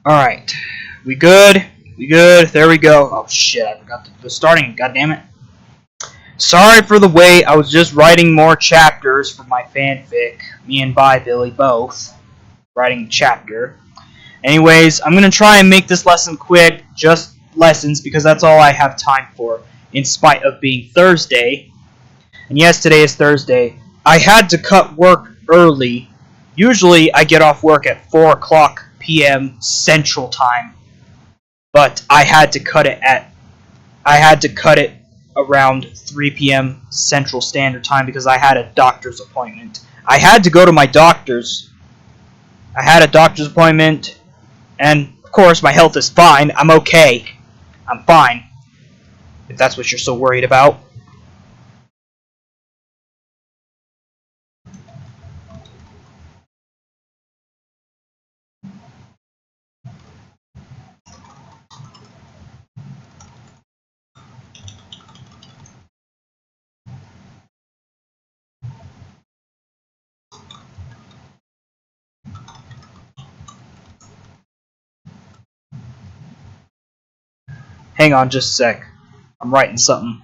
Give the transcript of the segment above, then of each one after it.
Alright. We good? We good? There we go. Oh shit, I forgot the starting. God damn it. Sorry for the wait. I was just writing more chapters for my fanfic. Me and Billy both. Writing a chapter. Anyways, I'm going to try and make this lesson quick. Just lessons, because that's all I have time for. In spite of being Thursday. And yes, today is Thursday. I had to cut work early. Usually, I get off work at 4 o'clock p.m. Central Time. But I had to cut it around 3 p.m. Central Standard Time because I had a doctor's appointment. I had to go to my doctor's. I had a doctor's appointment, and of course my health is fine. I'm okay. I'm fine. If that's what you're so worried about. Hang on just a sec. I'm writing something.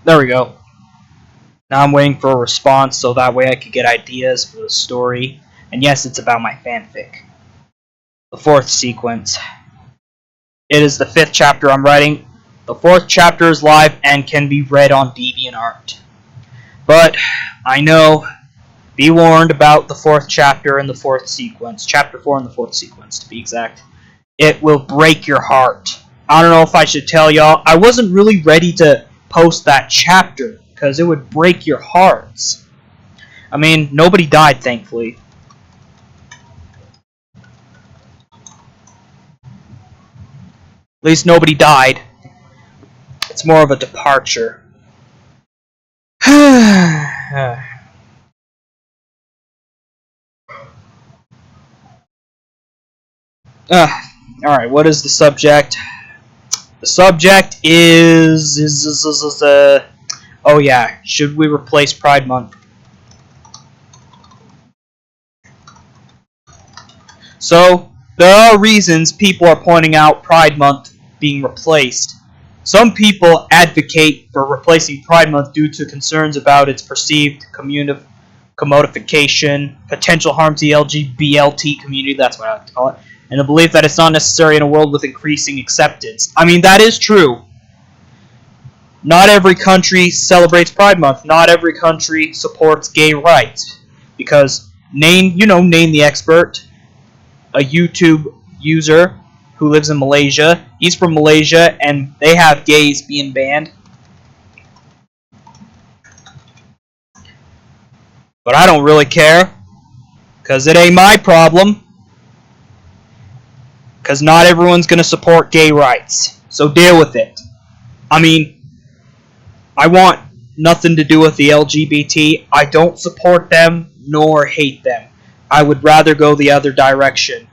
There we go. Now I'm waiting for a response so that way I could get ideas for the story. And yes, it's about my fanfic. The fourth sequence. It is the 5th chapter I'm writing. The 4th chapter is live and can be read on DeviantArt. But I know, be warned about the 4th chapter and the 4th sequence. Chapter 4 and the 4th sequence, to be exact. It will break your heart. I don't know if I should tell y'all. I wasn't really ready to post that chapter because it would break your hearts. I mean, nobody died, thankfully. At least nobody died. It's more of a departure. Alright, what is the subject? The subject is oh yeah, should we replace Pride Month? So, there are reasons people are pointing out Pride Month being replaced. Some people advocate for replacing Pride Month due to concerns about its perceived commodification, potential harm to the LGBT community, that's what I like to call it, and the belief that it's not necessary in a world with increasing acceptance. I mean, that is true. Not every country celebrates Pride Month. Not every country supports gay rights. Because, name the expert, a YouTube user who lives in Malaysia. He's from Malaysia, and they have gays being banned. But I don't really care, because it ain't my problem. Because not everyone's going to support gay rights. So deal with it. I mean, I want nothing to do with the LGBT. I don't support them, nor hate them. I would rather go the other direction.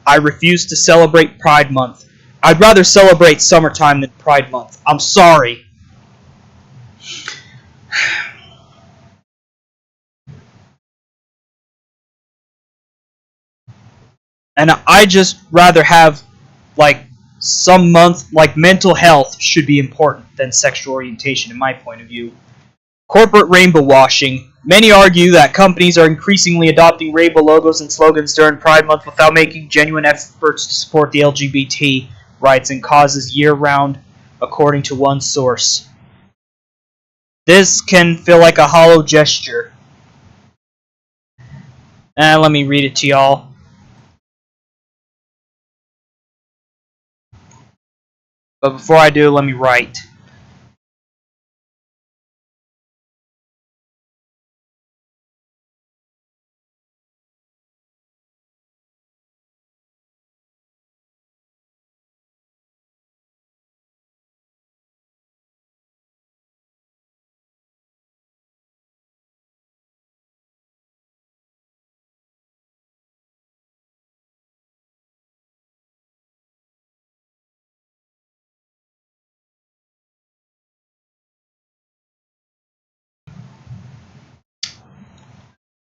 I refuse to celebrate Pride Month. I'd rather celebrate summertime than Pride Month. I'm sorry. And I just rather have, like, some month, like, mental health should be important than sexual orientation, in my point of view. Corporate rainbow washing. Many argue that companies are increasingly adopting rainbow logos and slogans during Pride Month without making genuine efforts to support the LGBT rights and causes year-round, according to one source. This can feel like a hollow gesture. Let me read it to y'all. But before I do, let me write.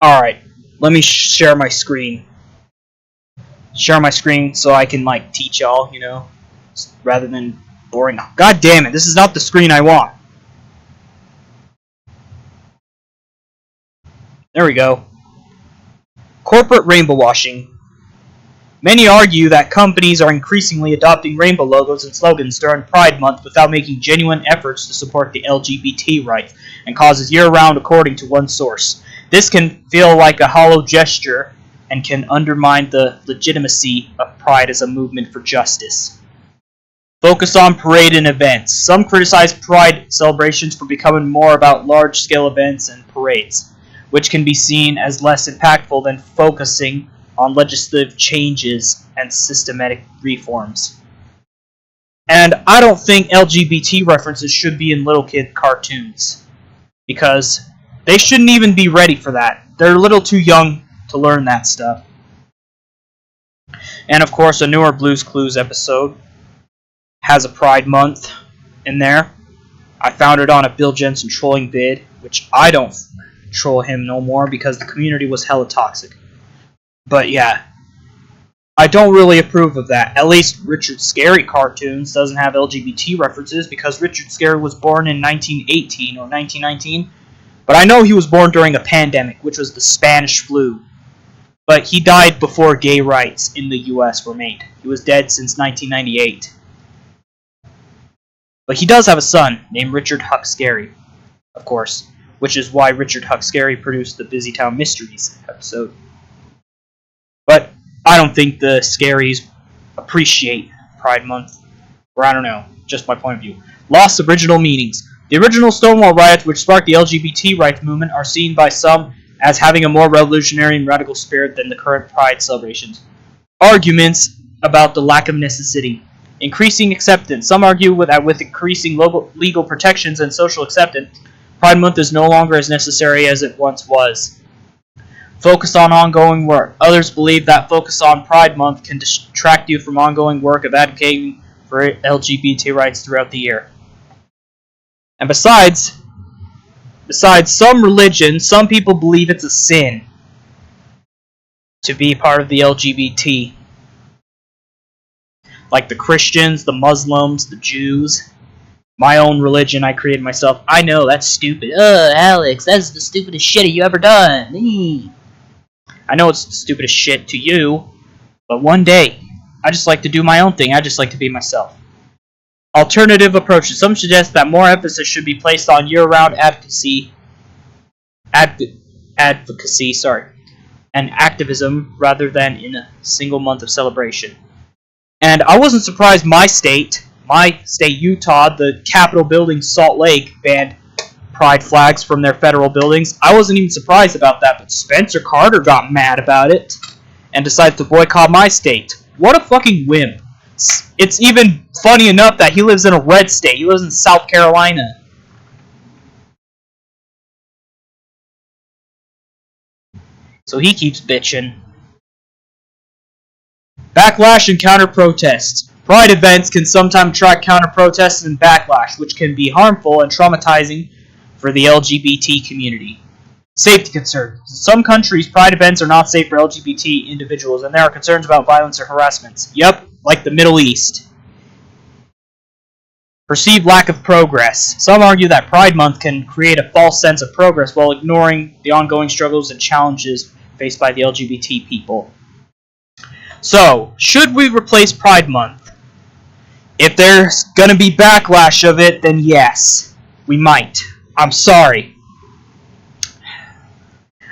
Alright, let me share my screen. Share my screen so I can, like, teach y'all, you know, rather than boring. God damn it, this is not the screen I want. There we go. Corporate rainbow washing. Many argue that companies are increasingly adopting rainbow logos and slogans during Pride Month without making genuine efforts to support the LGBT rights, and causes year-round, according to one source. This can feel like a hollow gesture and can undermine the legitimacy of Pride as a movement for justice. Focus on parade and events. Some criticize Pride celebrations for becoming more about large-scale events and parades, which can be seen as less impactful than focusing on legislative changes and systematic reforms. And I don't think LGBT references should be in little kid cartoons, because they shouldn't even be ready for that. They're a little too young to learn that stuff. And of course, a newer Blue's Clues episode has a Pride Month in there. I found it on a Bill Jensen trolling vid, which I don't troll him no more because the community was hella toxic. But yeah, I don't really approve of that. At least Richard Scarry Cartoons doesn't have LGBT references because Richard Scarry was born in 1918 or 1919. But I know he was born during a pandemic, which was the Spanish flu. But he died before gay rights in the US were made. He was dead since 1998. But he does have a son named Richard Huck Scarry, of course, which is why Richard Huck Scarry produced the Busytown Mysteries episode. But I don't think the Scarries appreciate Pride Month, or I don't know, just my point of view. Lost original meanings. The original Stonewall riots, which sparked the LGBT rights movement, are seen by some as having a more revolutionary and radical spirit than the current Pride celebrations. Arguments about the lack of necessity. Increasing acceptance. Some argue that with increasing legal protections and social acceptance, Pride Month is no longer as necessary as it once was. Focus on ongoing work. Others believe that focus on Pride Month can distract you from ongoing work of advocating for LGBT rights throughout the year. And besides some religions, some people believe it's a sin to be part of the LGBT. Like the Christians, the Muslims, the Jews. My own religion I created myself. I know, that's stupid. Alex, that's the stupidest shit you ever done. I know it's the stupidest shit to you, but one day, I just like to do my own thing. I just like to be myself. Alternative approaches. Some suggest that more emphasis should be placed on year-round advocacy, and activism rather than in a single month of celebration. And I wasn't surprised my state, Utah, the Capitol building, Salt Lake, banned Pride flags from their federal buildings. I wasn't even surprised about that, but Spencer Carter got mad about it and decided to boycott my state. What a fucking wimp. It's even funny enough that he lives in a red state. He lives in South Carolina. So he keeps bitching. Backlash and counter-protests. Pride events can sometimes attract counter-protests and backlash, which can be harmful and traumatizing for the LGBT community. Safety concerns. In some countries, Pride events are not safe for LGBT individuals, and there are concerns about violence or harassment. Yep, like the Middle East. Perceived lack of progress. Some argue that Pride Month can create a false sense of progress while ignoring the ongoing struggles and challenges faced by the LGBT people. So, should we replace Pride Month? If there's gonna be backlash of it, then yes, we might. I'm sorry.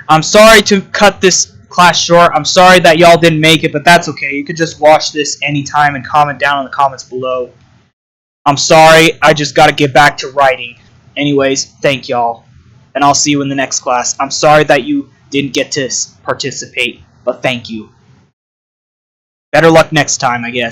I'm sorry to cut this class short. I'm sorry that y'all didn't make it, but that's okay. You could just watch this anytime and comment down in the comments below. I'm sorry, I just gotta get back to writing. Anyways, thank y'all. And I'll see you in the next class. I'm sorry that you didn't get to participate, but thank you. Better luck next time, I guess.